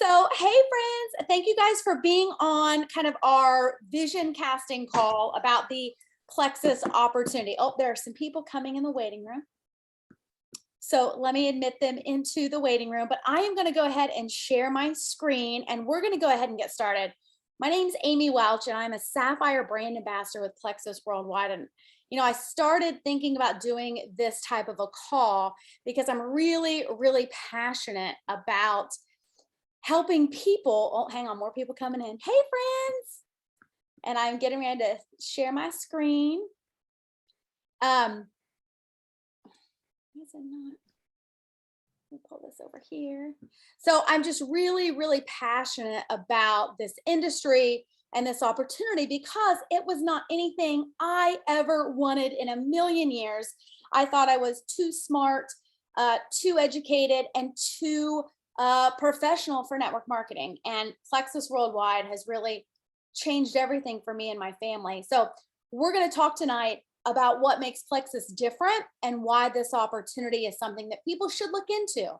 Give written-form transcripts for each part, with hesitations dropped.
So, hey friends, thank you guys for being on kind of our vision casting call about the Plexus opportunity. Oh, there are some people coming in the waiting room. So let me admit them into the waiting room, but I am going to go ahead and share my screen and we're going to go ahead and get started. My name's Amy Welch and I'm a Sapphire brand ambassador with Plexus Worldwide. And, I started thinking about doing this type of a call because I'm really, really passionate about helping people. Oh, hang on, more people coming in. Hey, friends. And I'm getting ready to share my screen. Is it not? Let me pull this over here. So I'm just really, really passionate about this industry and this opportunity because it was not anything I ever wanted in a million years. I thought I was too smart, too educated, and too professional for network marketing. And Plexus Worldwide has really changed everything for me and my family. So we're going to talk tonight about what makes Plexus different and why this opportunity is something that people should look into.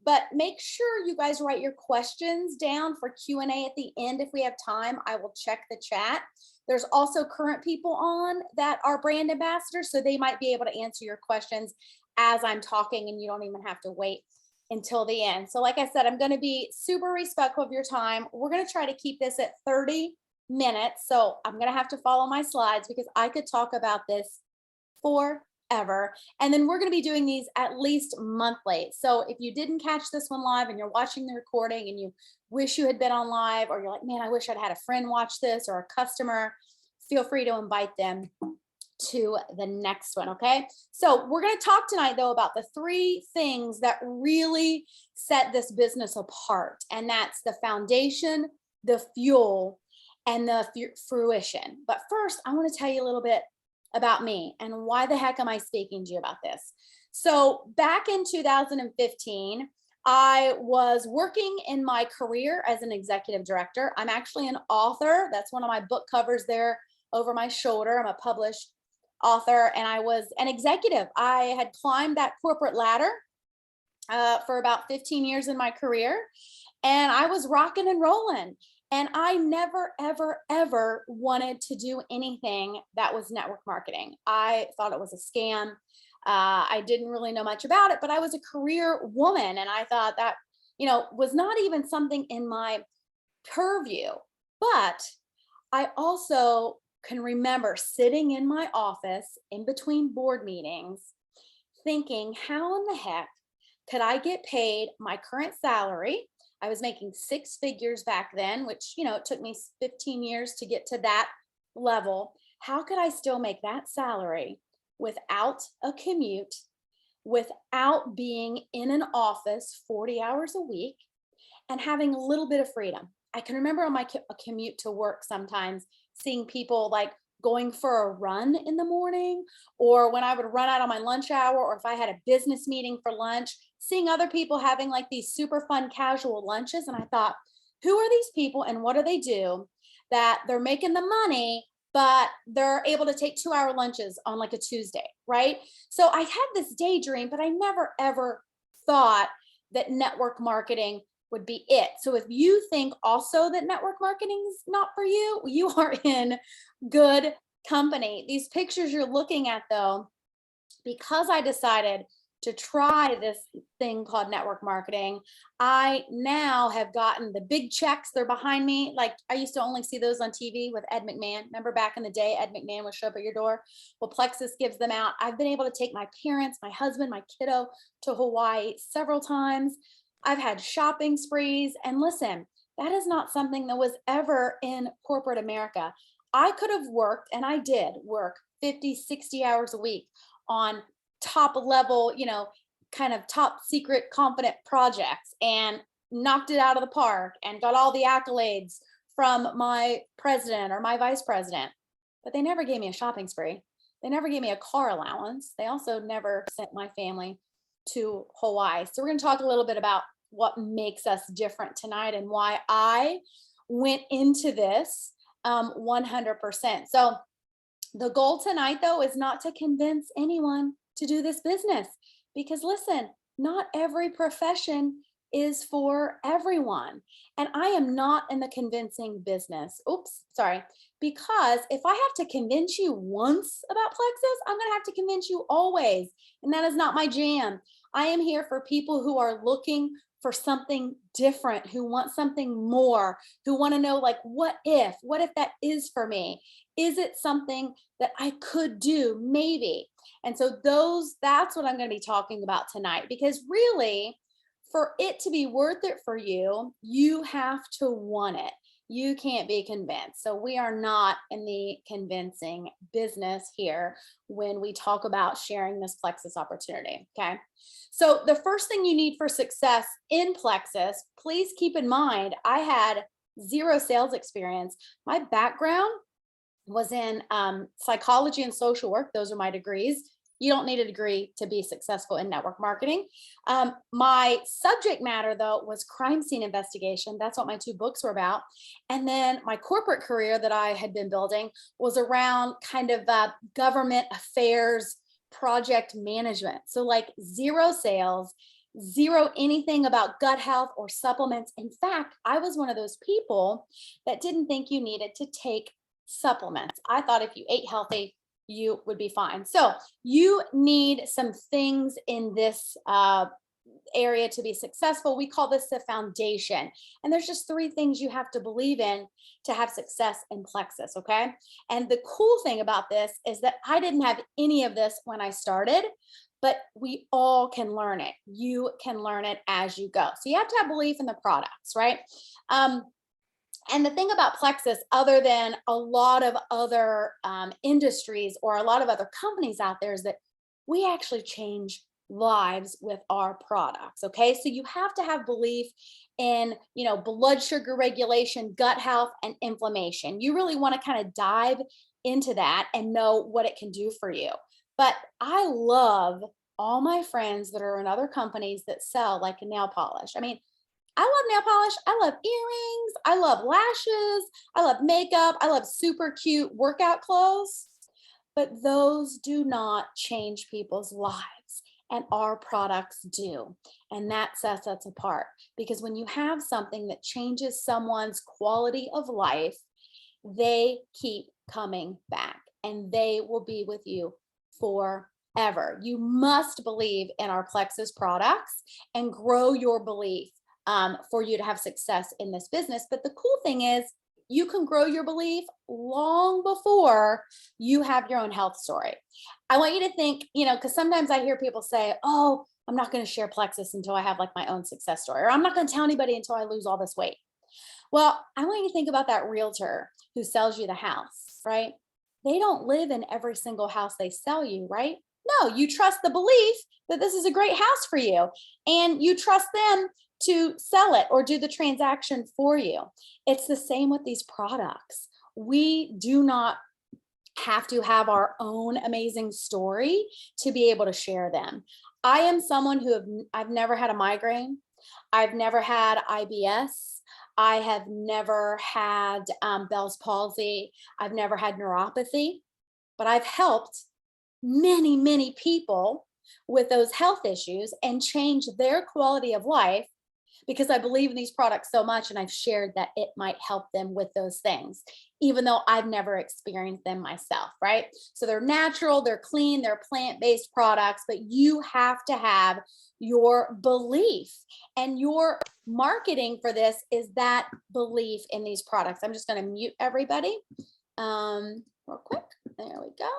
But make sure you guys write your questions down for Q&A at the end. If we have time, I will check the chat. There's also current people on that are brand ambassadors, so they might be able to answer your questions as I'm talking and you don't even have to wait until the end. So like I said, I'm going to be super respectful of your time. We're going to try to keep this at 30 minutes. So I'm going to have to follow my slides because I could talk about this forever. And then we're going to be doing these at least monthly. So if you didn't catch this one live and you're watching the recording and you wish you had been on live, or you're like, man, I wish I'd had a friend watch this or a customer, feel free to invite them to the next one. Okay. So we're going to talk tonight though about the three things that really set this business apart. And that's the foundation, the fuel, and the fruition. But first, I want to tell you a little bit about me and why the heck am I speaking to you about this? So back in 2015, I was working in my career as an executive director. I'm actually an author. That's one of my book covers there over my shoulder. I'm a published author and I was an executive. I had climbed that corporate ladder for about 15 years in my career and I was rocking and rolling. And I never, ever, ever wanted to do anything that was network marketing. I thought it was a scam. I didn't really know much about it, but I was a career woman. And I thought that, was not even something in my purview. But I also can remember sitting in my office in between board meetings thinking, how in the heck could I get paid my current salary? I was making six figures back then, which, it took me 15 years to get to that level. How could I still make that salary without a commute, without being in an office 40 hours a week and having a little bit of freedom? I can remember on my commute to work sometimes seeing people like going for a run in the morning, or when I would run out on my lunch hour, or if I had a business meeting for lunch, seeing other people having like these super fun casual lunches. And I thought, who are these people and what do they do that they're making the money, but they're able to take 2-hour lunches on like a Tuesday, right? So I had this daydream, but I never, ever thought that network marketing would be it. So if you think also that network marketing is not for you, you are in good company. These pictures you're looking at though, because I decided to try this thing called network marketing, I now have gotten the big checks. They're behind me. Like I used to only see those on TV with Ed McMahon. Remember back in the day, Ed McMahon would show up at your door. Well, Plexus gives them out. I've been able to take my parents, my husband, my kiddo to Hawaii several times. I've had shopping sprees. And listen, that is not something that was ever in corporate America. I could have worked, and I did work 50, 60 hours a week on top level, kind of top secret confident projects and knocked it out of the park and got all the accolades from my president or my vice president. But they never gave me a shopping spree. They never gave me a car allowance. They also never sent my family to Hawaii. So we're going to talk a little bit about what makes us different tonight and why I went into this 100%. So the goal tonight, though, is not to convince anyone to do this business because listen, not every profession is for everyone. And I am not in the convincing business. Oops, sorry. Because if I have to convince you once about plexus, I'm going to have to convince you always. And that is not my jam. I am here for people who are looking for something different, who want something more, who want to know, like, what if that is for me? Is it something that I could do? Maybe. And so that's what I'm going to be talking about tonight, because really, for it to be worth it for you, you have to want it. You can't be convinced. So we are not in the convincing business here when we talk about sharing this plexus opportunity. Okay. So the first thing you need for success in plexus, please keep in mind, I had zero sales experience. My background was in psychology and social work. Those are my degrees. You don't need a degree to be successful in network marketing. My subject matter, though, was crime scene investigation. That's what my 2 books were about. And then my corporate career that I had been building was around kind of government affairs, project management. So like zero sales, zero anything about gut health or supplements. In fact, I was one of those people that didn't think you needed to take supplements. I thought if you ate healthy, you would be fine. So you need some things in this area to be successful. We call this the foundation. And there's just 3 things you have to believe in to have success in plexus. Okay. And the cool thing about this is that I didn't have any of this when I started, but we all can learn it. You can learn it as you go. So you have to have belief in the products, right? And the thing about plexus, other than a lot of other industries or a lot of other companies out there, is that we actually change lives with our products. Okay. So you have to have belief in, blood sugar regulation, gut health, and inflammation. You really want to kind of dive into that and know what it can do for you. But I love all my friends that are in other companies that sell like nail polish. I mean, I love nail polish. I love earrings. I love lashes. I love makeup. I love super cute workout clothes. But those do not change people's lives. And our products do. And that sets us apart. Because when you have something that changes someone's quality of life, they keep coming back and they will be with you forever. You must believe in our plexus products and grow your belief for you to have success in this business. But the cool thing is you can grow your belief long before you have your own health story. I want you to think, because sometimes I hear people say, oh, I'm not going to share plexus until I have like my own success story, or I'm not going to tell anybody until I lose all this weight. Well, I want you to think about that realtor who sells you the house, right? They don't live in every single house they sell you, right? No, you trust the belief that this is a great house for you, and you trust them to sell it or do the transaction for you. It's the same with these products. We do not have to have our own amazing story to be able to share them. I am someone I've never had a migraine. I've never had IBS. I have never had Bell's palsy. I've never had neuropathy, but I've helped many, many people with those health issues and change their quality of life because I believe in these products so much, and I've shared that it might help them with those things, even though I've never experienced them myself, right? So they're natural, they're clean, they're plant-based products, but you have to have your belief, and your marketing for this is that belief in these products. I'm just going to mute everybody real quick. There we go.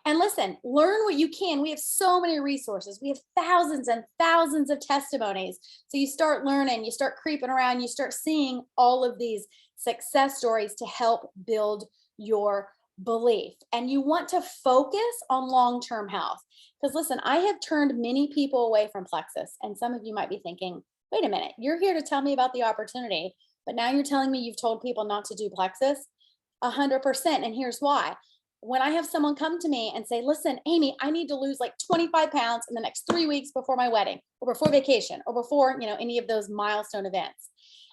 And listen, learn what you can. We have so many resources. We have thousands and thousands of testimonies. So you start learning, you start creeping around, you start seeing all of these success stories to help build your belief. And you want to focus on long-term health. Because listen, I have turned many people away from plexus. And some of you might be thinking, wait a minute, you're here to tell me about the opportunity, but now you're telling me you've told people not to do plexus? 100%. And here's why. When I have someone come to me and say, listen, Amy, I need to lose like 25 pounds in the next 3 weeks before my wedding or before vacation or before, any of those milestone events.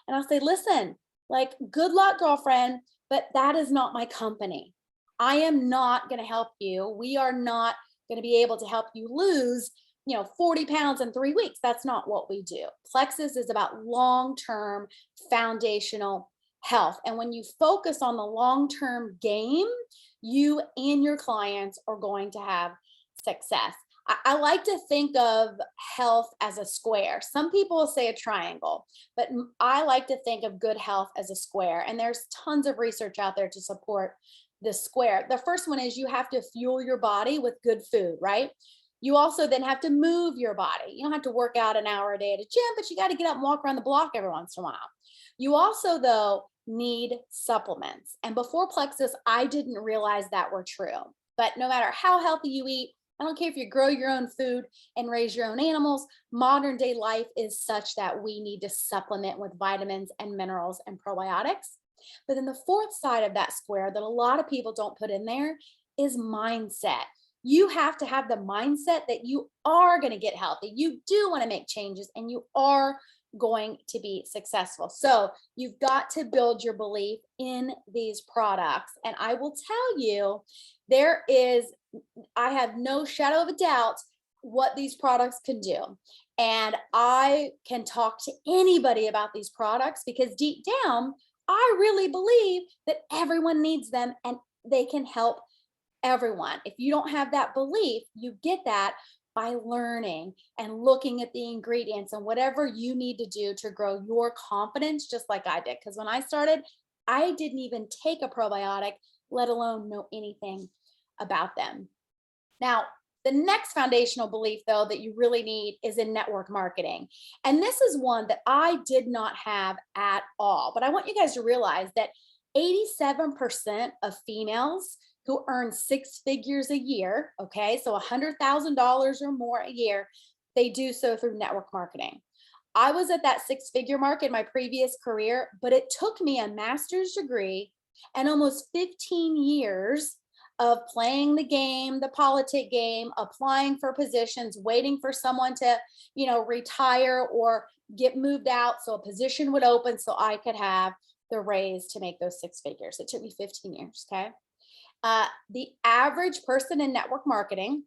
And I'll say, listen, like, good luck, girlfriend, but that is not my company. I am not going to help you. We are not going to be able to help you lose, 40 pounds in 3 weeks. That's not what we do. Plexus is about long-term foundational health. And when you focus on the long-term game, you and your clients are going to have success. I like to think of health as a square. Some people will say a triangle, but I like to think of good health as a square. And there's tons of research out there to support the square. The first one is you have to fuel your body with good food, right? You also then have to move your body. You don't have to work out an hour a day at a gym, but you got to get up and walk around the block every once in a while. You also, though, need supplements. And before Plexus, I didn't realize that were true. But no matter how healthy you eat, I don't care if you grow your own food and raise your own animals, modern day life is such that we need to supplement with vitamins and minerals and probiotics. But then the fourth side of that square that a lot of people don't put in there is mindset. You have to have the mindset that you are going to get healthy. You do want to make changes and you are going to be successful. So you've got to build your belief in these products. And I will tell you, I have no shadow of a doubt what these products can do. And I can talk to anybody about these products because deep down, I really believe that everyone needs them and they can help everyone. If you don't have that belief, you get that by learning and looking at the ingredients and whatever you need to do to grow your confidence, just like I did. Because when I started, I didn't even take a probiotic, let alone know anything about them. Now, the next foundational belief, though, that you really need is in network marketing. And this is one that I did not have at all. But I want you guys to realize that 87% of females who earn 6 figures a year, okay, so $100,000 or more a year, they do so through network marketing. I was at that 6-figure mark in my previous career, but it took me a master's degree and almost 15 years of playing the game, the politic game, applying for positions, waiting for someone to, retire or get moved out so a position would open so I could have the raise to make those 6 figures. It took me 15 years, okay? The average person in network marketing,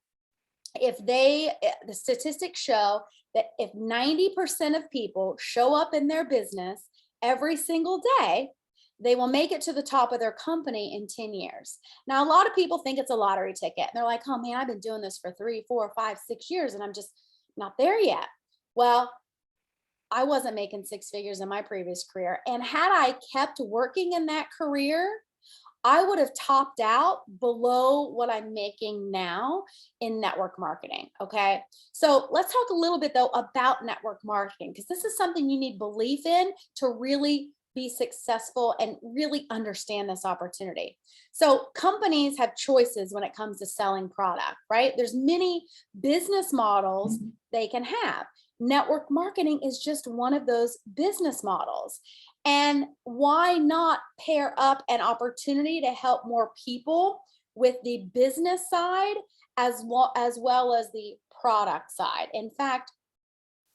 the statistics show that if 90% of people show up in their business every single day, they will make it to the top of their company in 10 years. Now, a lot of people think it's a lottery ticket. And they're like, oh man, I've been doing this for 3, 4, 5, 6 years and I'm just not there yet. Well, I wasn't making 6 figures in my previous career. And had I kept working in that career, I would have topped out below what I'm making now in network marketing. Okay. So let's talk a little bit though about network marketing, because this is something you need belief in to really be successful and really understand this opportunity. So companies have choices when it comes to selling product, right? There's many business models they can have. Network marketing is just one of those business models. And why not pair up an opportunity to help more people with the business side as well as the product side? In fact,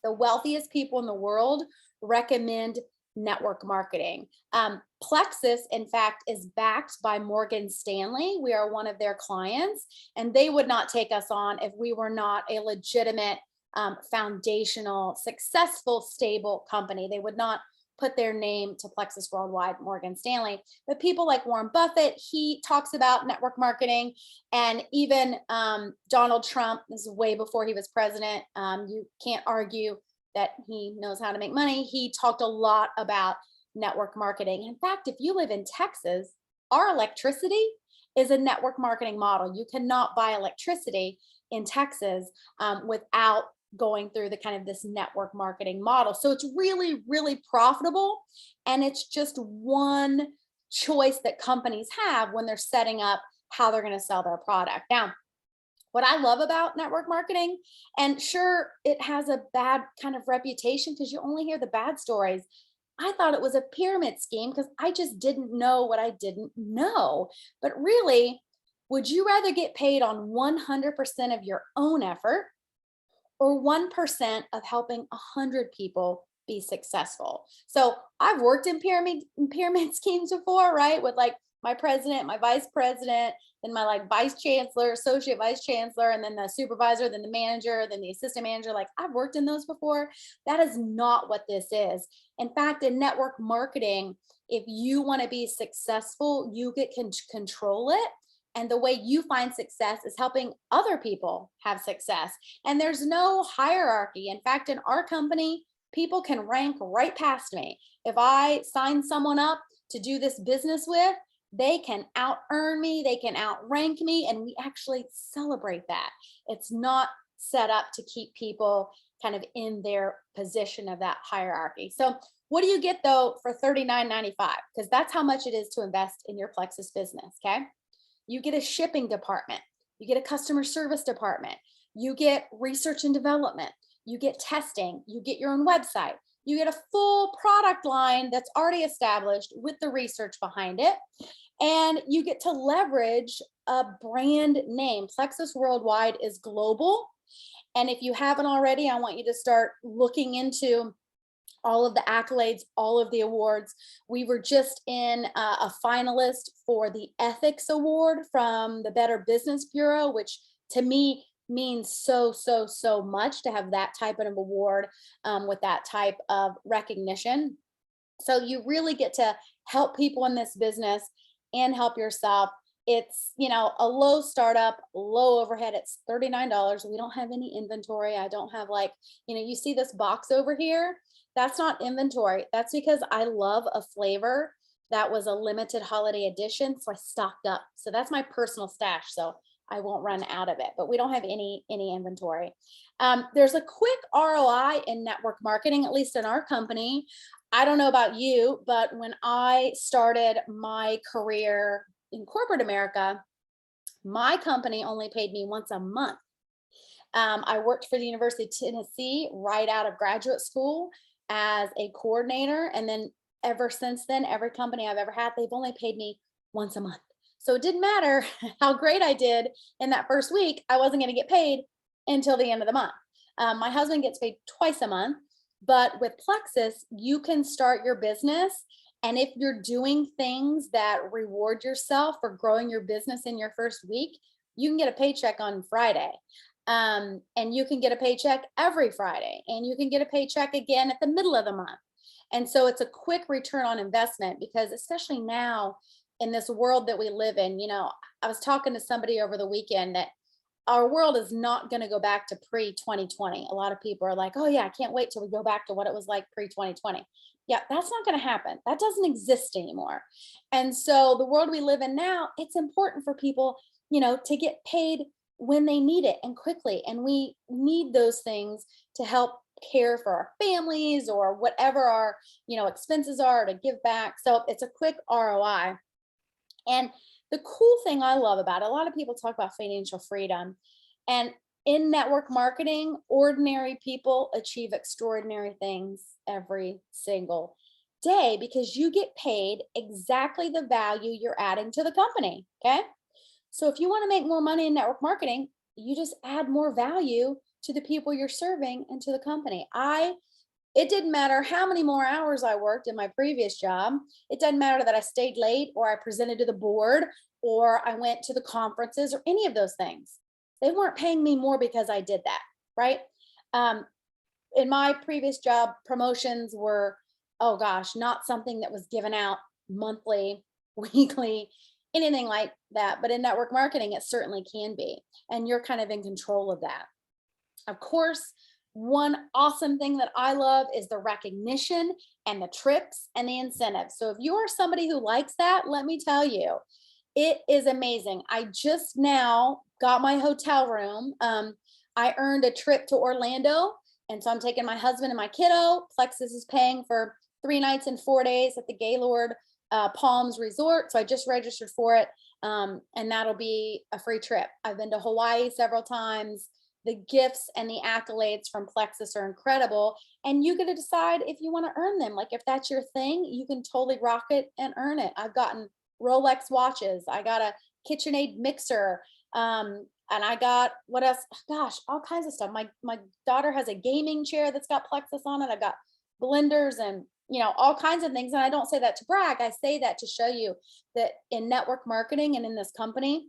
the wealthiest people in the world recommend network marketing. Plexus, in fact, is backed by Morgan Stanley. We are one of their clients, and they would not take us on if we were not a legitimate, foundational, successful, stable company. They would not put their name to Plexus Worldwide, Morgan Stanley. But people like Warren Buffett, he talks about network marketing, and even Donald Trump, this is way before he was president. You can't argue that he knows how to make money. He talked a lot about network marketing. In fact, if you live in Texas, our electricity is a network marketing model. You cannot buy electricity in Texas without going through the kind of this network marketing model. So it's really, really profitable. And it's just one choice that companies have when they're setting up how they're going to sell their product. Now, what I love about network marketing, and sure, it has a bad kind of reputation because you only hear the bad stories. I thought it was a pyramid scheme because I just didn't know what I didn't know. But really, would you rather get paid on 100% of your own effort or 1% of helping 100 people be successful? So I've worked in pyramid schemes before, right? With like my president, my vice president, then my like vice chancellor, associate vice chancellor, and then the supervisor, then the manager, then the assistant manager. Like I've worked in those before. That is not what this is. In fact, in network marketing, if you want to be successful, you can control it. And the way you find success is helping other people have success. And there's no hierarchy. In fact, in our company, people can rank right past me. If I sign someone up to do this business with, they can out earn me, they can outrank me, and we actually celebrate that. It's not set up to keep people kind of in their position of that hierarchy. So what do you get though for $39.95? Because that's how much it is to invest in your Plexus business. Okay. You get a shipping department, you get a customer service department, you get research and development, you get testing, you get your own website, you get a full product line that's already established with the research behind it, and you get to leverage a brand name. Plexus Worldwide is global. And if you haven't already, I want you to start looking into all of the accolades, all of the awards. We were just in a finalist for the Ethics Award from the Better Business Bureau, which to me means so, so, so much to have that type of award with that type of recognition. So you really get to help people in this business and help yourself. It's, a low startup, low overhead. It's $39. We don't have any inventory. I don't have like, you see this box over here. That's not inventory. That's because I love a flavor that was a limited holiday edition. So I stocked up. So that's my personal stash. So I won't run out of it, but we don't have any inventory. There's a quick ROI in network marketing, at least in our company. I don't know about you, but when I started my career in corporate America, my company only paid me once a month. I worked for the University of Tennessee right out of graduate school as a coordinator. And then ever since then, every company I've ever had, they've only paid me once a month. So it didn't matter how great I did in that first week, I wasn't going to get paid until the end of the month. My husband gets paid twice a month, but with Plexus, you can start your business. And if you're doing things that reward yourself for growing your business in your first week, you can get a paycheck on Friday. And you can get a paycheck every Friday, and you can get a paycheck again at the middle of the month. And so it's a quick return on investment, because especially now in this world that we live in, I was talking to somebody over the weekend that our world is not going to go back to pre-2020. A lot of people are like, oh yeah, I can't wait till we go back to what it was like pre-2020. Yeah, that's not going to happen. That doesn't exist anymore. And so the world we live in now, it's important for people, to get paid when they need it and quickly. And we need those things to help care for our families or whatever our, expenses are, to give back. So it's a quick ROI. And the cool thing I love about it, a lot of people talk about financial freedom, and in network marketing, ordinary people achieve extraordinary things every single day, because you get paid exactly the value you're adding to the company. Okay. So if you want to make more money in network marketing, you just add more value to the people you're serving and to the company. It didn't matter how many more hours I worked in my previous job. It doesn't matter that I stayed late, or I presented to the board, or I went to the conferences, or any of those things. They weren't paying me more because I did that, right? In my previous job, promotions were, oh gosh, not something that was given out monthly, weekly, anything like that. But in network marketing, it certainly can be. And you're kind of in control of that. Of course, one awesome thing that I love is the recognition and the trips and the incentives. So if you are somebody who likes that, let me tell you, it is amazing. I just now got my hotel room. I earned a trip to Orlando. And so I'm taking my husband and my kiddo. Plexus is paying for 3 nights and 4 days at the Gaylord Palms Resort. So I just registered for it. And that'll be a free trip. I've been to Hawaii several times. The gifts and the accolades from Plexus are incredible. And you get to decide if you want to earn them. Like if that's your thing, you can totally rock it and earn it. I've gotten Rolex watches. I got a KitchenAid mixer. And I got, what else? Gosh, all kinds of stuff. My daughter has a gaming chair that's got Plexus on it. I've got blenders and all kinds of things. And I don't say that to brag. I say that to show you that in network marketing and in this company,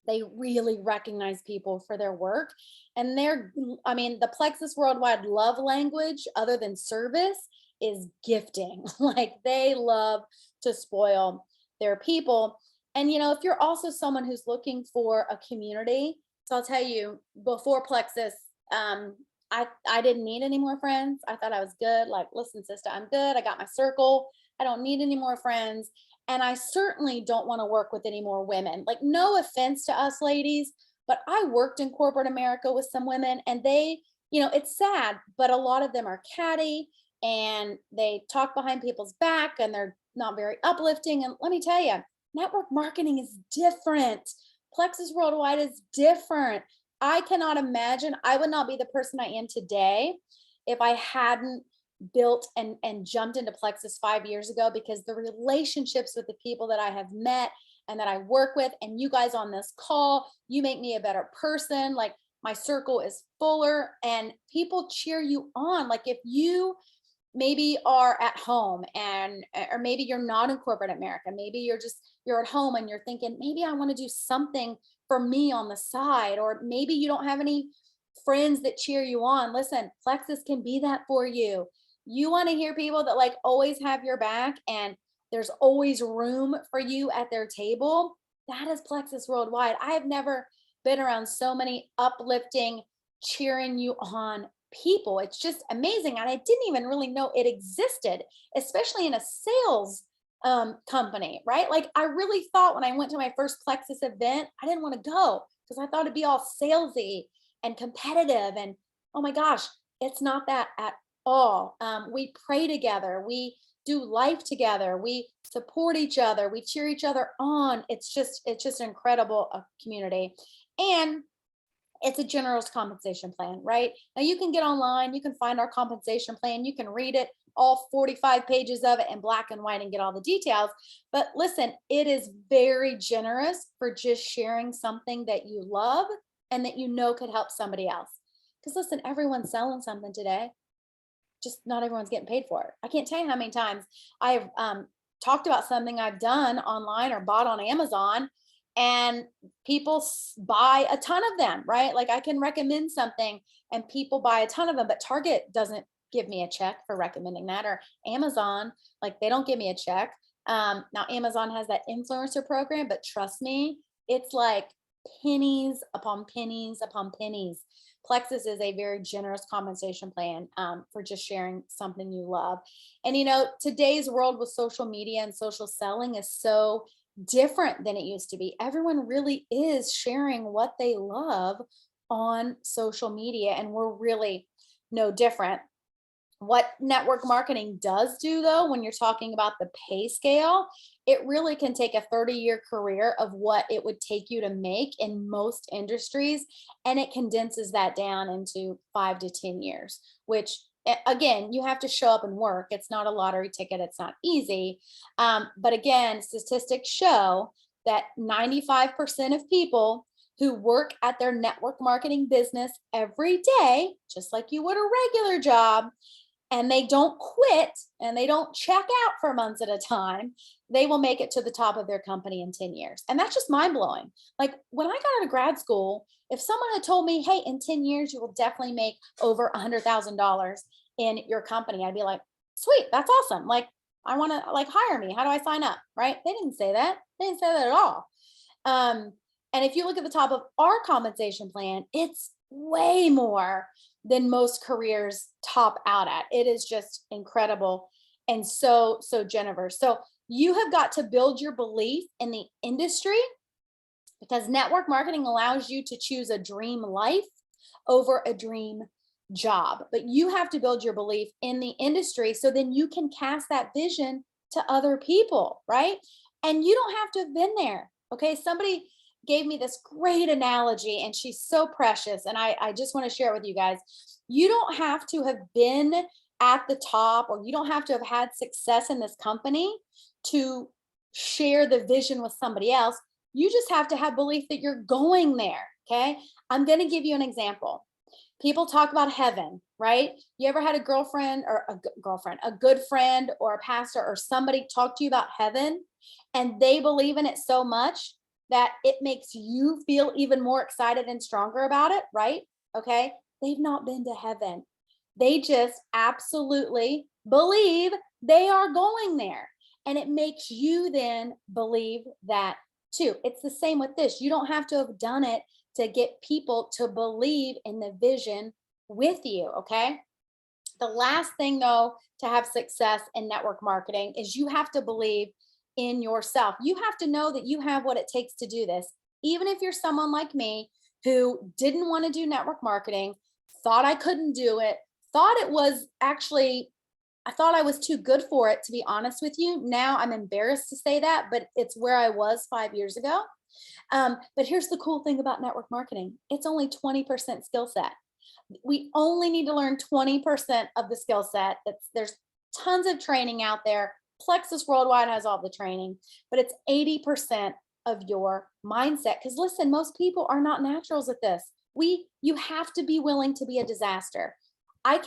they really recognize people for their work. And the Plexus Worldwide love language, other than service, is gifting. Like they love to spoil their people. And, if you're also someone who's looking for a community, so I'll tell you, before Plexus, I didn't need any more friends. I thought I was good. Like, listen, sister, I'm good. I got my circle. I don't need any more friends. And I certainly don't want to work with any more women. Like, no offense to us ladies, but I worked in corporate America with some women, and they, it's sad, but a lot of them are catty and they talk behind people's back and they're not very uplifting. And let me tell you, network marketing is different. Plexus Worldwide is different. I cannot imagine, I would not be the person I am today if I hadn't built and jumped into Plexus 5 years ago, because the relationships with the people that I have met and that I work with, and you guys on this call, you make me a better person. Like, my circle is fuller and people cheer you on. Like, if you maybe are at home or maybe you're not in corporate America, maybe you're at home and you're thinking, maybe I want to do something for me on the side, or maybe you don't have any friends that cheer you on. Listen, Plexus can be that for you. You want to hear people that like always have your back and there's always room for you at their table. That is Plexus Worldwide. I have never been around so many uplifting, cheering you on people. It's just amazing. And I didn't even really know it existed, especially in a sales company, right? Like, I really thought when I went to my first Plexus event, I didn't want to go because I thought it'd be all salesy and competitive. And oh my gosh, it's not that at all. We pray together. We do life together. We support each other. We cheer each other on. It's just incredible community. And it's a generous compensation plan, right? Now you can get online, you can find our compensation plan, you can read it, all 45 pages of it in black and white, and get all the details. But listen, it is very generous for just sharing something that you love and that could help somebody else. Because listen, everyone's selling something today, just not everyone's getting paid for it. I can't tell you how many times I've talked about something I've done online or bought on Amazon, and people buy a ton of them, right? Like, I can recommend something and people buy a ton of them, but Target doesn't give me a check for recommending that, or Amazon, like, they don't give me a check. Now Amazon has that influencer program, but trust me, it's like pennies upon pennies upon pennies. Plexus is a very generous compensation plan for just sharing something you love. And today's world with social media and social selling is so different than it used to be. Everyone really is sharing what they love on social media, and we're really no different. What network marketing does do, though, when you're talking about the pay scale, it really can take a 30-year career of what it would take you to make in most industries, and it condenses that down into 5 to 10 years, which, again, you have to show up and work. It's not a lottery ticket. It's not easy. But again, statistics show that 95% of people who work at their network marketing business every day, just like you would a regular job, and they don't quit and they don't check out for months at a time, they will make it to the top of their company in 10 years. And that's just mind blowing. Like, when I got out of grad school, if someone had told me, hey, in 10 years, you will definitely make over $100,000 in your company, I'd be like, sweet, that's awesome. Like, I want to hire me. How do I sign up? Right? They didn't say that. They didn't say that at all. And if you look at the top of our compensation plan, it's way more than most careers top out at. It is just incredible and so generous. So you have got to build your belief in the industry, because network marketing allows you to choose a dream life over a dream job. But you have to build your belief in the industry so then you can cast that vision to other people, right? And you don't have to have been there. Okay. Somebody gave me this great analogy, and she's so precious. And I just want to share it with you guys. You don't have to have been at the top, or you don't have to have had success in this company to share the vision with somebody else. You just have to have belief that you're going there. Okay. I'm going to give you an example, People talk about heaven, right? You ever had a girlfriend or a good friend or a pastor or somebody talk to you about heaven and they believe in it so much that it makes you feel even more excited and stronger about it, right? Okay. They've not been to heaven. They just absolutely believe they are going there. And it makes you then believe that too. It's the same with this. You don't have to have done it to get people to believe in the vision with you. Okay. The last thing, though, to have success in network marketing is you have to believe in yourself. You have to know that you have what it takes to do this. Even if you're someone like me who didn't want to do network marketing, thought I couldn't do it, thought it was actually, I thought I was too good for it, to be honest with you. Now I'm embarrassed to say that, but it's where I was 5 years ago. But here's the cool thing about network marketing. It's only 20% skill set. We only need to learn 20% of the skill set. There's tons of training out there. Plexus Worldwide has all the training, but it's 80% of your mindset. Because listen, most people are not naturals at this. You have to be willing to be a disaster. I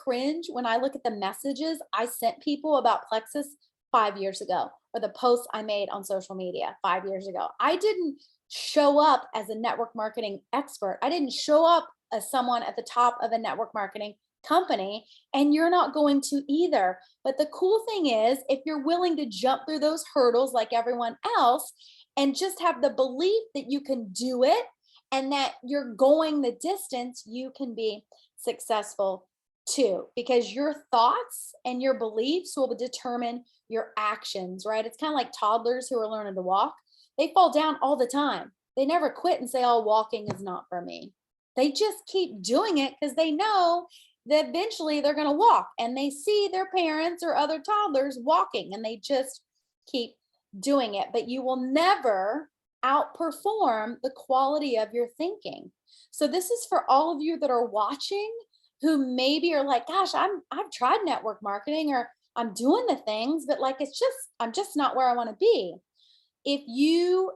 cringe when I look at the messages I sent people about Plexus 5 years ago, or the posts I made on social media 5 years ago. I didn't show up as a network marketing expert. I didn't show up as someone at the top of a network marketing company, and you're not going to either. But the cool thing is, if you're willing to jump through those hurdles like everyone else and just have the belief that you can do it and that you're going the distance, you can be successful too, because your thoughts and your beliefs will determine your actions, right? It's kind of like toddlers who are learning to walk. They fall down all the time. They never quit and say, oh, walking is not for me. They just keep doing it because they know that eventually they're going to walk, and they see their parents or other toddlers walking and they just keep doing it. But you will never outperform the quality of your thinking. So this is for all of you that are watching who maybe are like, gosh, I've tried network marketing, or I'm doing the things, but like I'm just not where I want to be. If you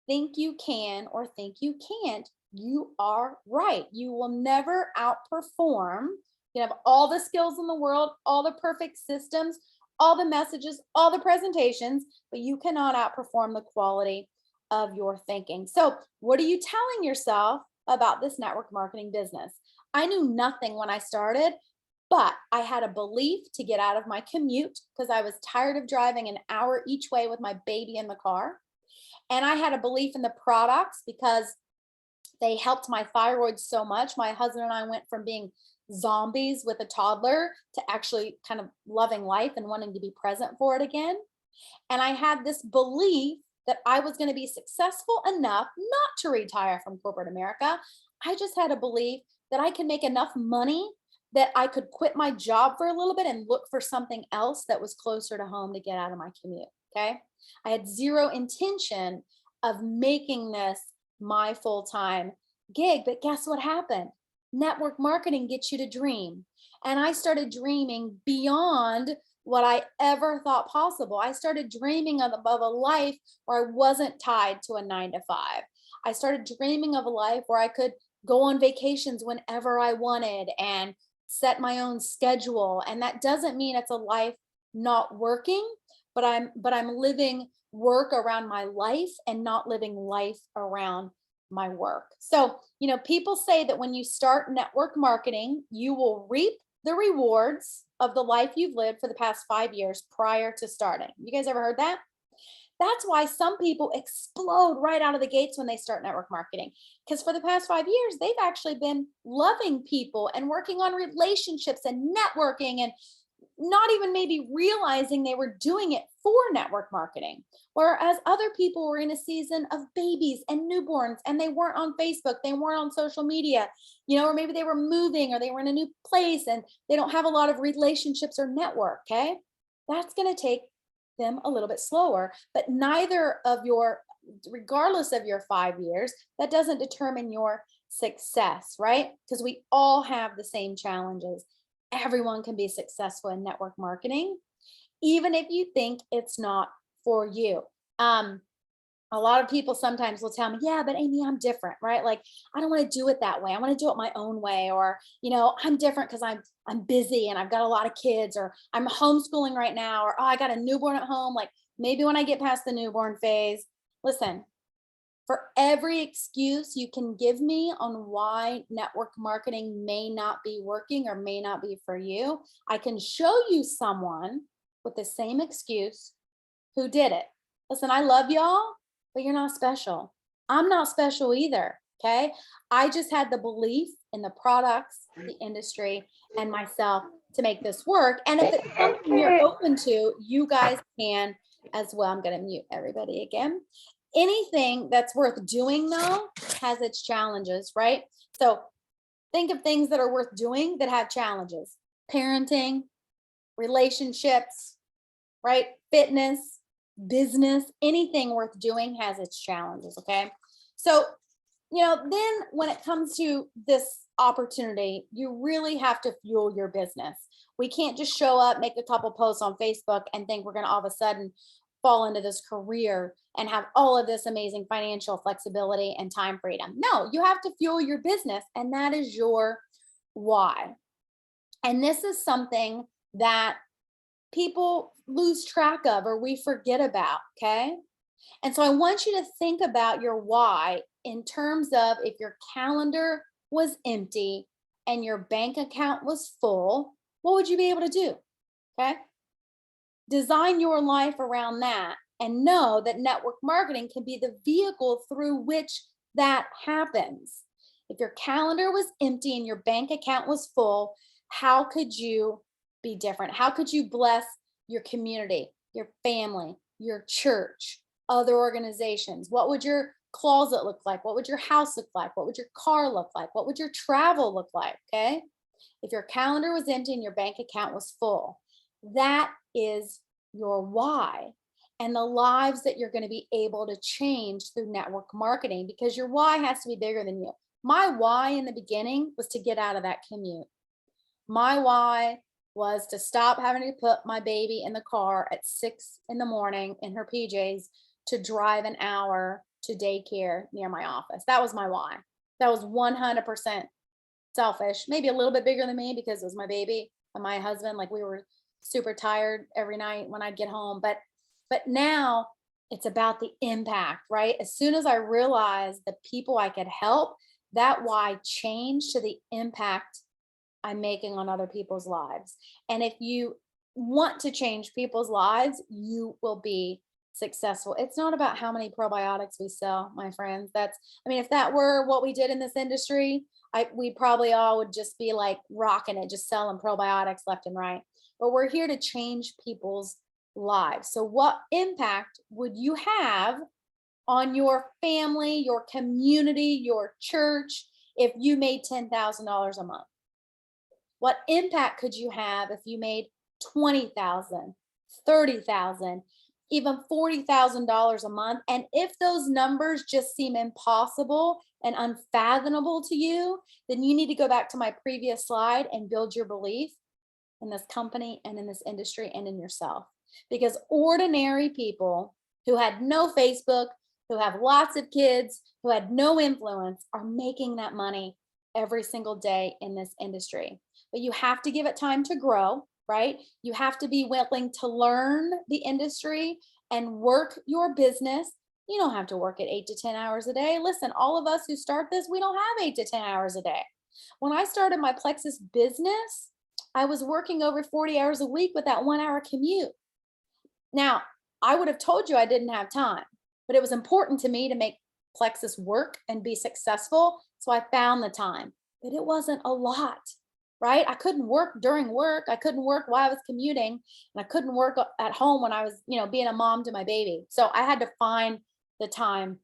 think you can or think you can't, you are right. You will never outperform. You have all the skills in the world, all the perfect systems, all the messages, all the presentations, but you cannot outperform the quality of your thinking. So, what are you telling yourself about this network marketing business? I knew nothing when I started, but I had a belief to get out of my commute because I was tired of driving an hour each way with my baby in the car. And I had a belief in the products because they helped my thyroid so much. My husband and I went from being zombies with a toddler to actually kind of loving life and wanting to be present for it again. And I had this belief that I was going to be successful enough not to retire from corporate America. I just had a belief that I could make enough money that I could quit my job for a little bit and look for something else that was closer to home to get out of my commute. Okay. I had zero intention of making this my full-time gig. But guess what happened? Network marketing gets you to dream. And I started dreaming beyond what I ever thought possible. I started dreaming of a life where I wasn't tied to a 9 to 5. I started dreaming of a life where I could go on vacations whenever I wanted and set my own schedule. And that doesn't mean it's a life not working, but I'm living work around my life and not living life around my work. So, people say that when you start network marketing, you will reap the rewards of the life you've lived for the past 5 years prior to starting. You guys ever heard that? That's why some people explode right out of the gates when they start network marketing. Because for the past 5 years, they've actually been loving people and working on relationships and networking and not even maybe realizing they were doing it for network marketing. Whereas other people were in a season of babies and newborns and they weren't on Facebook, they weren't on social media, or maybe they were moving or they were in a new place and they don't have a lot of relationships or network. Okay. That's going to take them a little bit slower, but regardless of your 5 years, that doesn't determine your success, right? Because we all have the same challenges. Everyone can be successful in network marketing, even if you think it's not for you. A lot of people sometimes will tell me, yeah, but Amy, I'm different, right? Like, I don't want to do it that way. I want to do it my own way. Or, I'm different because I'm busy and I've got a lot of kids, or I'm homeschooling right now, or oh, I got a newborn at home. Like maybe when I get past the newborn phase, listen, for every excuse you can give me on why network marketing may not be working or may not be for you, I can show you someone with the same excuse who did it. Listen, I love y'all, but you're not special. I'm not special either. Okay. I just had the belief in the products, the industry, and myself to make this work. And if it's something you're open to, you guys can as well. I'm going to mute everybody again. Anything that's worth doing, though, has its challenges, right? So think of things that are worth doing that have challenges: parenting, relationships, right? Fitness, business, anything worth doing has its challenges. Okay. So, then when it comes to this opportunity, you really have to fuel your business. We can't just show up, make a couple posts on Facebook, and think we're going to all of a sudden fall into this career and have all of this amazing financial flexibility and time freedom. No, you have to fuel your business, and that is your why. And this is something that people lose track of or we forget about. Okay. And so I want you to think about your why in terms of if your calendar was empty and your bank account was full, what would you be able to do? Okay. Design your life around that and know that network marketing can be the vehicle through which that happens. If your calendar was empty and your bank account was full, how could you be different? How could you bless your community, your family, your church, other organizations? What would your closet look like? What would your house look like? What would your car look like? What would your travel look like? Okay. If your calendar was empty and your bank account was full, that is your why and the lives that you're going to be able to change through network marketing, because your why has to be bigger than you. My why in the beginning was to get out of that commute. My why was to stop having to put my baby in the car at 6 a.m. in her PJs to drive an hour to daycare near my office. That was my why. That was 100% selfish, maybe a little bit bigger than me because it was my baby and my husband. Like we were super tired every night when I'd get home. But now it's about the impact, right? As soon as I realized the people I could help, that why changed to the impact I'm making on other people's lives. And if you want to change people's lives, you will be successful. It's not about how many probiotics we sell, my friends. If that were what we did in this industry, we probably all would just be like rocking it, just selling probiotics left and right. But we're here to change people's lives. So what impact would you have on your family, your community, your church if you made $10,000 a month? What impact could you have if you made 20,000, 30,000, even $40,000 a month? And if those numbers just seem impossible and unfathomable to you, then you need to go back to my previous slide and build your belief in this company and in this industry and in yourself. Because ordinary people who had no Facebook, who have lots of kids, who had no influence, are making that money every single day in this industry. But you have to give it time to grow, right? You have to be willing to learn the industry and work your business. You don't have to work at 8 to 10 hours a day. Listen, all of us who start this, we don't have 8 to 10 hours a day. When I started my Plexus business, I was working over 40 hours a week with that 1 hour commute. Now, I would have told you I didn't have time, but it was important to me to make Plexus work and be successful. So I found the time, but it wasn't a lot, right? I couldn't work during work. I couldn't work while I was commuting, and I couldn't work at home when I was, being a mom to my baby. So I had to find the time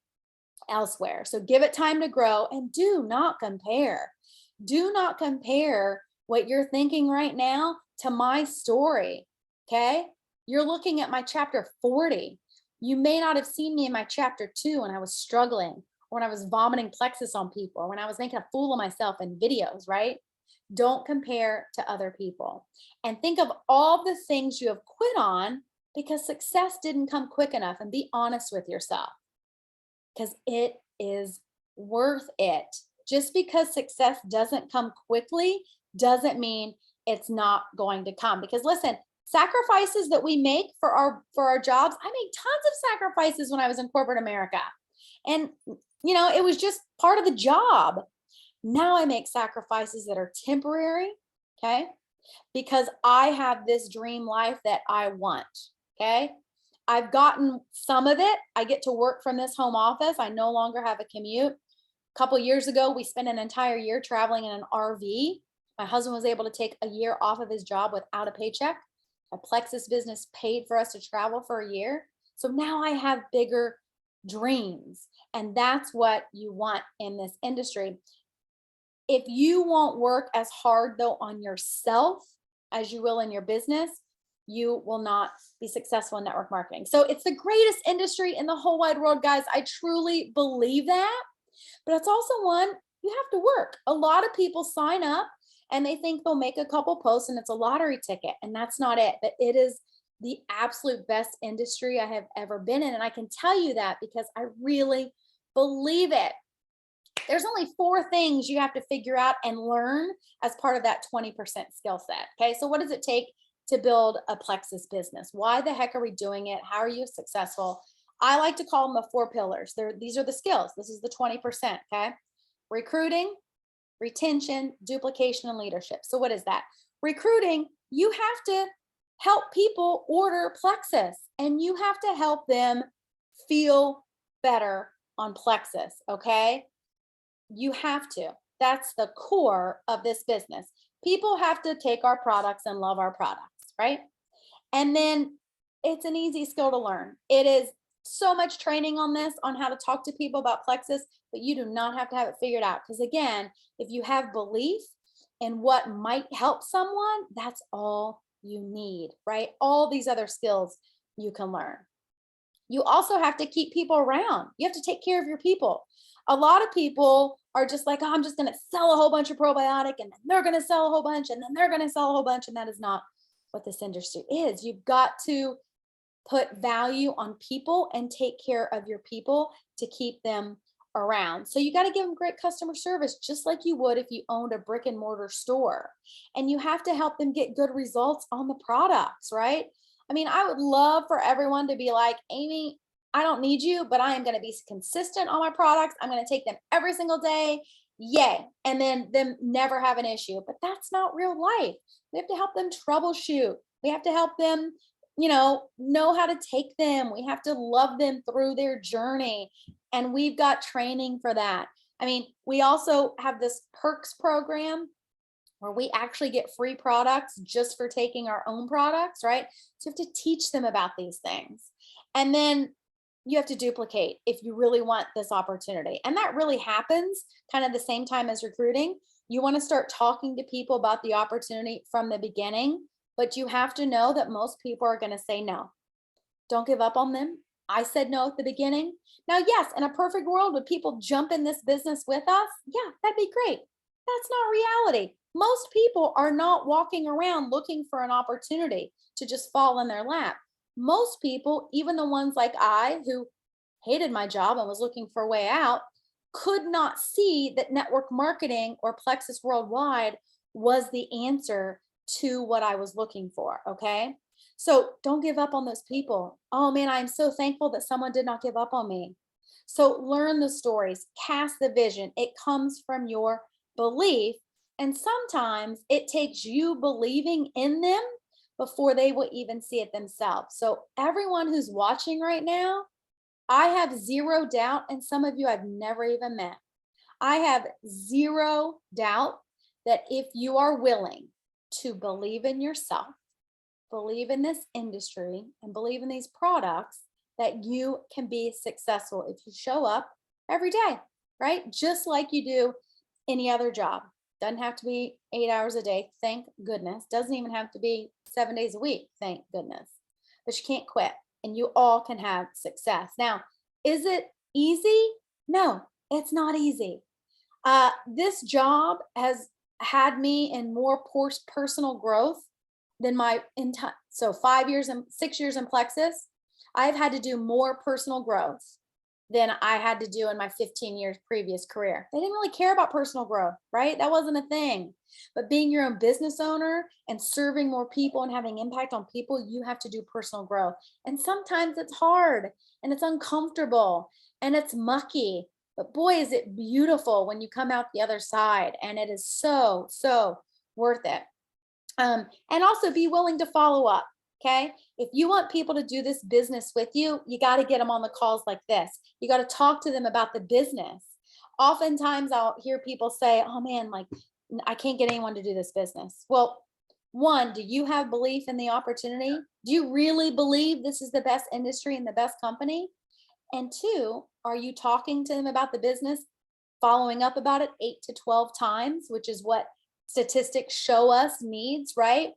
elsewhere. So give it time to grow and do not compare. Do not compare what you're thinking right now to my story. Okay. You're looking at my chapter 40. You may not have seen me in my chapter 2 when I was struggling, or when I was vomiting Plexus on people, or when I was making a fool of myself in videos, right? Don't compare to other people. And think of all the things you have quit on because success didn't come quick enough, and be honest with yourself. because it is worth it. Just because success doesn't come quickly doesn't mean it's not going to come. Because listen, sacrifices that we make for our jobs, I made tons of sacrifices when I was in corporate America. And it was just part of the job. Now I make sacrifices that are temporary, okay? Because I have this dream life that I want, okay? I've gotten some of it. I get to work from this home office. I no longer have a commute. A couple years ago, we spent an entire year traveling in an RV. My husband was able to take a year off of his job without a paycheck. A Plexus business paid for us to travel for a year. So now I have bigger dreams. And that's what you want in this industry. If you won't work as hard though on yourself as you will in your business, you will not be successful in network marketing. So it's the greatest industry in the whole wide world, guys. I truly believe that. But it's also one you have to work. A lot of people sign up and they think they'll make a couple posts and it's a lottery ticket, and that's not it. But it is the absolute best industry I have ever been in. And I can tell you that because I really believe it. There's only 4 things you have to figure out and learn as part of that 20% skill set. Okay, so what does it take to build a Plexus business? Why the heck are we doing it? How are you successful? I like to call them the 4 pillars. These are the skills. This is the 20%, okay? Recruiting, retention, duplication, and leadership. So what is that? Recruiting, you have to help people order Plexus, and you have to help them feel better on Plexus, okay? You have to. That's the core of this business. People have to take our products and love our products, right? And then it's an easy skill to learn. It is so much training on this, on how to talk to people about Plexus, but you do not have to have it figured out. Because again, if you have belief in what might help someone, that's all you need, right? All these other skills you can learn. You also have to keep people around. You have to take care of your people. A lot of people are just like, oh, I'm just going to sell a whole bunch of probiotic, and then they're going to sell a whole bunch, and then they're going to sell a whole bunch. And that is not what this industry is. You've got to put value on people and take care of your people to keep them around. So you got to give them great customer service, just like you would if you owned a brick and mortar store. And you have to help them get good results on the products, right? I mean, I would love for everyone to be like, Amy, I don't need you, but I am going to be consistent on my products. I'm going to take them every single day. Yay. And then them never have an issue. But that's not real life. We have to help them troubleshoot. We have to help them, know how to take them. We have to love them through their journey. And we've got training for that. I mean, we also have this perks program where we actually get free products just for taking our own products, right? So you have to teach them about these things. And then you have to duplicate if you really want this opportunity. And that really happens kind of the same time as recruiting. You want to start talking to people about the opportunity from the beginning, but you have to know that most people are going to say no. Don't give up on them. I said no at the beginning. Now, yes, in a perfect world, would people jump in this business with us? Yeah, that'd be great. That's not reality. Most people are not walking around looking for an opportunity to just fall in their lap. Most people, even the ones like I, who hated my job and was looking for a way out, could not see that network marketing or Plexus Worldwide was the answer to what I was looking for. Okay. So don't give up on those people. Oh man, I'm so thankful that someone did not give up on me. So learn the stories, cast the vision. It comes from your belief. And sometimes it takes you believing in them before they will even see it themselves. So everyone who's watching right now, I have zero doubt, and some of you I've never even met. I have zero doubt that if you are willing to believe in yourself, believe in this industry, and believe in these products, that you can be successful if you show up every day, right? Just like you do any other job. Doesn't have to be 8 hours a day, thank goodness. Doesn't even have to be 7 days a week, thank goodness. But you can't quit, and you all can have success. Now, is it easy? No, it's not easy. This job has had me in more personal growth than my entire, so 5 years and 6 years in Plexus, I've had to do more personal growth than I had to do in my 15 years previous career. They didn't really care about personal growth, right? That wasn't a thing. But being your own business owner and serving more people and having impact on people, you have to do personal growth. And sometimes it's hard and it's uncomfortable and it's mucky. But boy, is it beautiful when you come out the other side. And it is so, so worth it. And also be willing to follow up. Okay. If you want people to do this business with you, you got to get them on the calls like this. You got to talk to them about the business. Oftentimes I'll hear people say, oh man, like I can't get anyone to do this business. Well, one, do you have belief in the opportunity? Do you really believe this is the best industry and the best company? And two, are you talking to them about the business, following up about it 8 to 12 times, which is what statistics show us needs, right?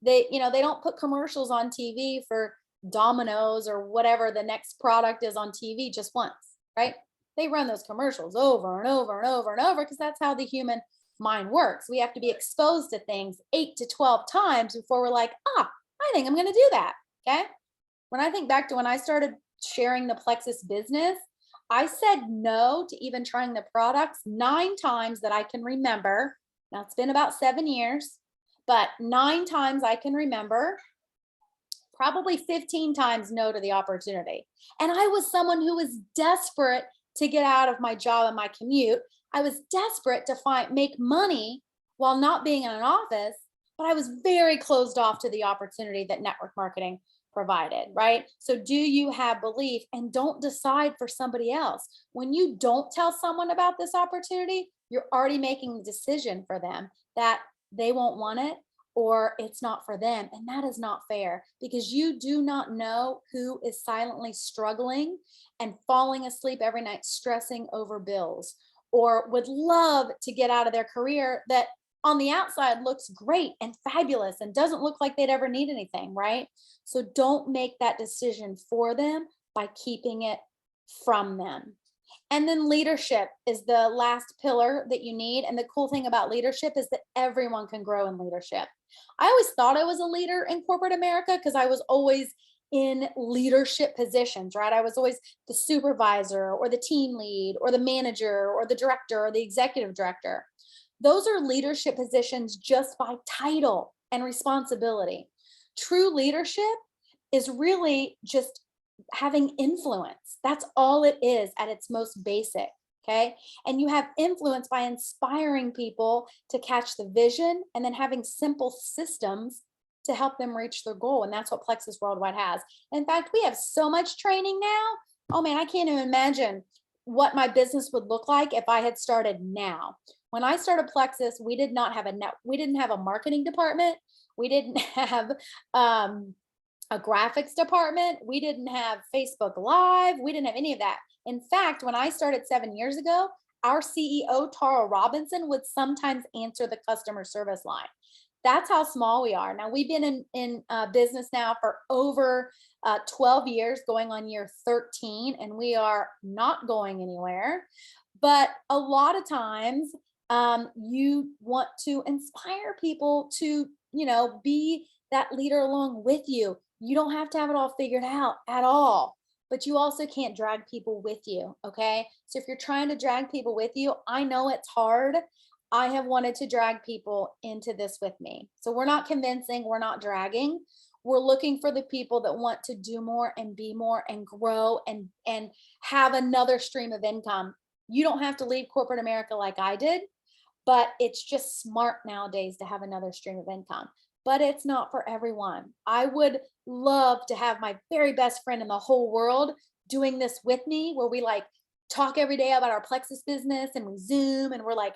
They don't put commercials on TV for Domino's or whatever the next product is on TV just once, right? They run those commercials over and over and over and over because that's how the human mind works. We have to be exposed to things 8 to 12 times before we're like, I think I'm going to do that. Okay. When I think back to when I started sharing the Plexus business, I said no to even trying the products 9 times that I can remember. Now it's been about 7 years, but 9 times I can remember, probably 15 times no to the opportunity. And I was someone who was desperate to get out of my job and my commute. I was desperate to make money while not being in an office, but I was very closed off to the opportunity that network marketing provided, right? So do you have belief, and don't decide for somebody else. When you don't tell someone about this opportunity, you're already making the decision for them that they won't want it or it's not for them. And that is not fair because you do not know who is silently struggling and falling asleep every night, stressing over bills, or would love to get out of their career that on the outside looks great and fabulous and doesn't look like they'd ever need anything, right? So don't make that decision for them by keeping it from them. And then leadership is the last pillar that you need. And the cool thing about leadership is that everyone can grow in leadership. I always thought I was a leader in corporate America because I was always in leadership positions, right? I was always the supervisor or the team lead or the manager or the director or the executive director. Those are leadership positions just by title and responsibility. True leadership is really just having influence. That's all it is at its most basic. Okay. And you have influence by inspiring people to catch the vision and then having simple systems to help them reach their goal. And that's what Plexus Worldwide has. In fact, we have so much training now. Oh man, I can't even imagine what my business would look like if I had started now. When I started Plexus, we didn't have a marketing department. We didn't have a graphics department. We didn't have Facebook Live. We didn't have any of that. In fact, when I started 7 years ago, our CEO, Tara Robinson, would sometimes answer the customer service line. That's how small we are. Now, we've been in business now for over 12 years, going on year 13, and we are not going anywhere. But a lot of times, you want to inspire people to, be that leader along with you. You don't have to have it all figured out at all, but you also can't drag people with you. Okay. So if you're trying to drag people with you, I know it's hard. I have wanted to drag people into this with me. So we're not convincing, we're not dragging. We're looking for the people that want to do more and be more and grow and have another stream of income. You don't have to leave corporate America like I did, but it's just smart nowadays to have another stream of income. But it's not for everyone. I would love to have my very best friend in the whole world doing this with me, where we like talk every day about our Plexus business and we Zoom and we're like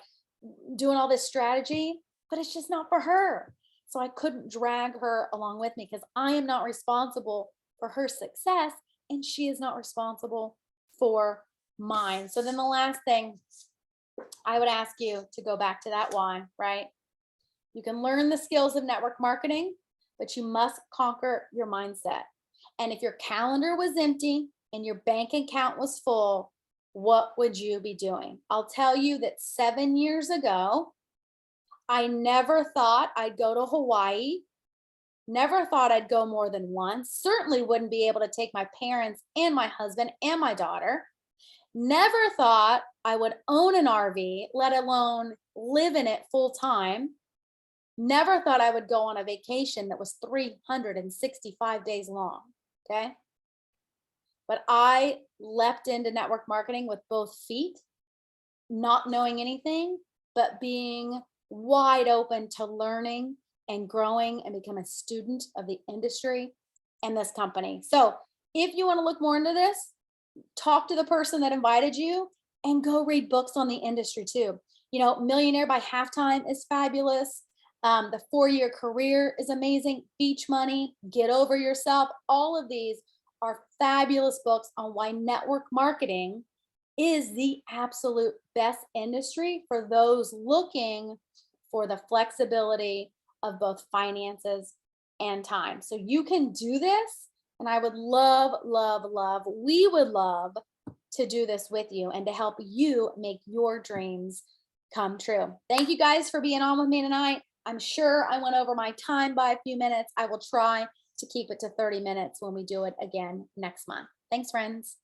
doing all this strategy, but it's just not for her. So I couldn't drag her along with me because I am not responsible for her success and she is not responsible for mine. So then the last thing I would ask you to go back to that why, right? You can learn the skills of network marketing, but you must conquer your mindset. And if your calendar was empty and your bank account was full, what would you be doing? I'll tell you that 7 years ago, I never thought I'd go to Hawaii. Never thought I'd go more than once. Certainly wouldn't be able to take my parents and my husband and my daughter. Never thought I would own an RV, let alone live in it full time. Never thought I would go on a vacation that was 365 days long. Okay. But I leapt into network marketing with both feet, not knowing anything, but being wide open to learning and growing and become a student of the industry and this company. So if you want to look more into this, talk to the person that invited you and go read books on the industry too. You know, Millionaire by Halftime is fabulous. The 4-Year Career is amazing. Beach Money, Get Over Yourself. All of these are fabulous books on why network marketing is the absolute best industry for those looking for the flexibility of both finances and time. So you can do this. And I would love, love, love, we would love to do this with you and to help you make your dreams come true. Thank you guys for being on with me tonight. I'm sure I went over my time by a few minutes. I will try to keep it to 30 minutes when we do it again next month. Thanks, friends.